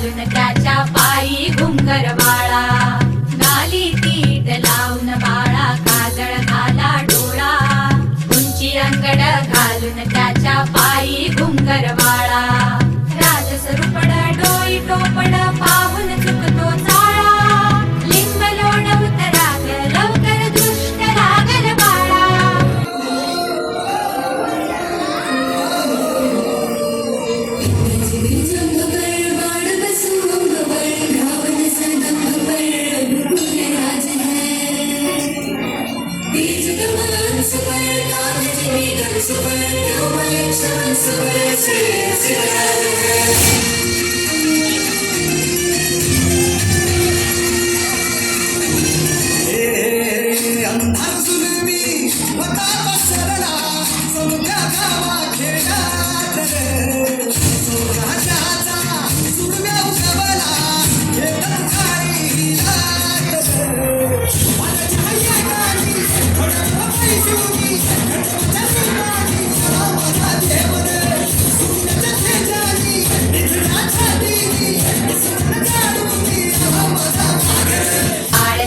घालून त्याच्या पायी घुंगर बाळा गाली तीट लावून बाळा काजळ घाला डोळा उंची अंगड घालून त्याच्या पायी घुंगर बाळा राजसरूपड डोई टोपड पाहून चुकतो चाळा लिंब लोण उतराग लवकर दुष्ट लागल बाळा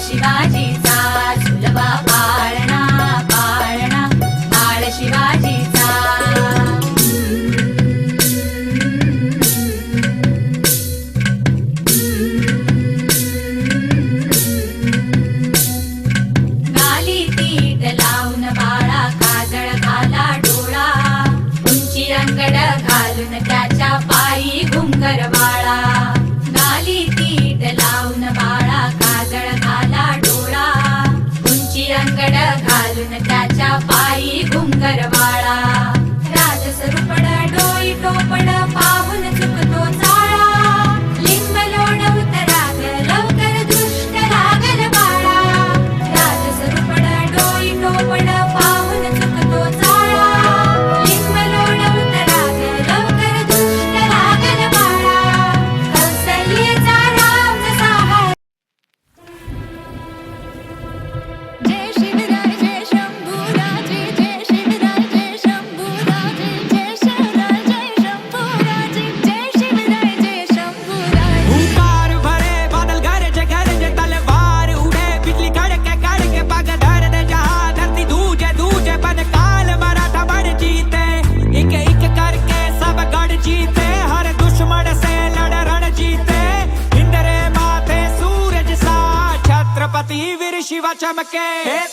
शिवाजीचा झुलवा पाळणा पाळणा बाळ शिवाजीचा गाली तीट लावून बाळा काजळ घाला डोळा उंची अंगड घालून त्याच्या पायी घुंगर बाळा गाली तीट लावून बाळा काजळ घाला डोळा उंची अंगड घालून त्याच्या पायी घुंगर बाळा राजसरूपड डोई टोपड पाहून चुकतो चाळा लिंब लोण उतराग लवकर दुष्ट लागल बाळा राजसरूपड डोई टोपड पाहून चुकतो चाळा लिंब लोण उतराग लवकर दुष्ट लागल बाळा कौसल्येचा राम जसा हाय जय शिवराय जय शंभूराजे जय शिवराय जय शंभूराजे जय शिवराय जय शंभूराजे जय शिवराय जय शंभूराजे हुंकार भरे बादल गरजे तलवार उड़े बिजली कड़के पग धर दे जहां धरती दूजे बन काल मराठा बड़ जीते एक करके सब गढ़ जीते हर दुश्मन से लड़ रण जीते इंद्रे माथे सूरज सा छत्रपति वीर शिवा चमके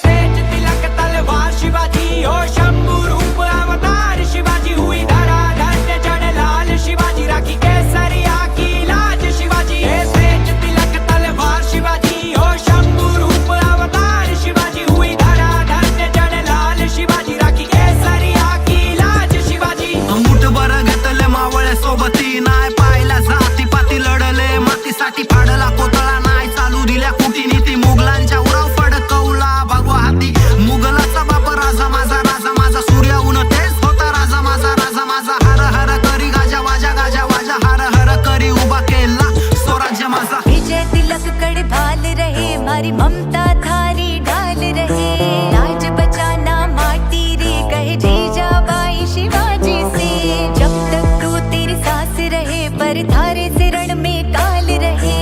तेज तिलक तलवार शिवाजी हो शंभू रूप अवतार शिवाजी हुई धरा धन्य जन लाल शिवाजी राखी केसरिया की लाज शिवाजी तेज तिलक तलवार शिवाजी हो शंभू रूप अवतार शिवाजी हुई धरा धन्य जन लाल शिवाजी राखी केसरिया की लाज शिवाजी मुठभर घेतले मावळे सोबती नाय पाहिला जाती पाती लढले मातीसाठी फाडला कोतळा नाय चालू दिल्या कुटीनीती मुघलांच्या उराव फडकवला भगवा हाती मुघलाचा बाप राजा माझा सूर्य ऊन तेच होता राजा माझा हर हर करी गाजा वाजा हर हर करी उभा केला स्वराज्य माझा विजय तिलक कड़ भाल रहे मारी ममता थारी डाल रहे लाज बचाना माटी रे कहे जीजाबाई शिवाजी से जब तक तू तेरी सांस रहे पर थारे से रण में काल रहे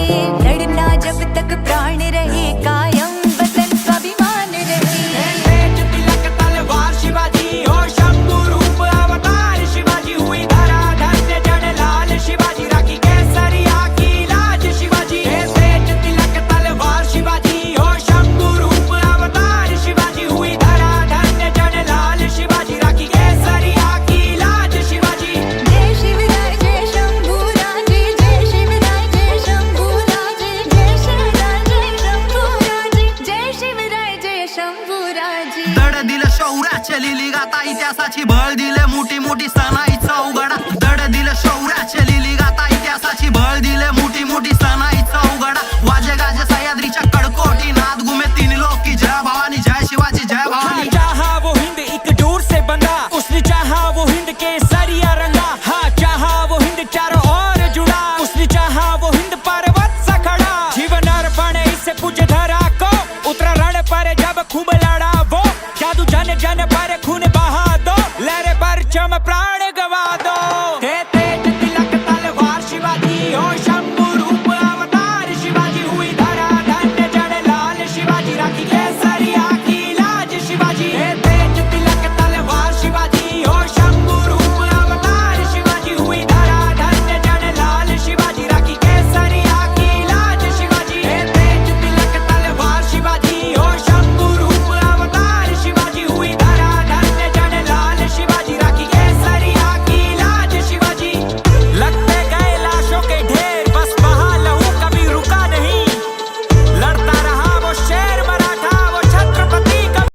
लड़ना जब तक प्राण रहे कायम वतन स्वाभिमान रहे तेज तिलक तलवार शिवाजी हो शंभू रूप अवतार शिवाजी हुई धरा धन्य जन लाल शिवाजी राखी केसरिया की लाज शिवाजी तेज तिलक तलवार शिवाजी हो शंभू रूप अवतार शिवाजी हुई धरा धन्य जन लाल शिवाजी राखी केसरिया की लाज शिवाजी जय शिवराय जय शंभूराजे जय शिवराय जय शंभूराजे जय शिवराय जय शंभूराजे जय शिवराय जय शंभूराजे दड दिलं शौर्याचे लिली गाता इतिहासाची भळ दिले मोठी सण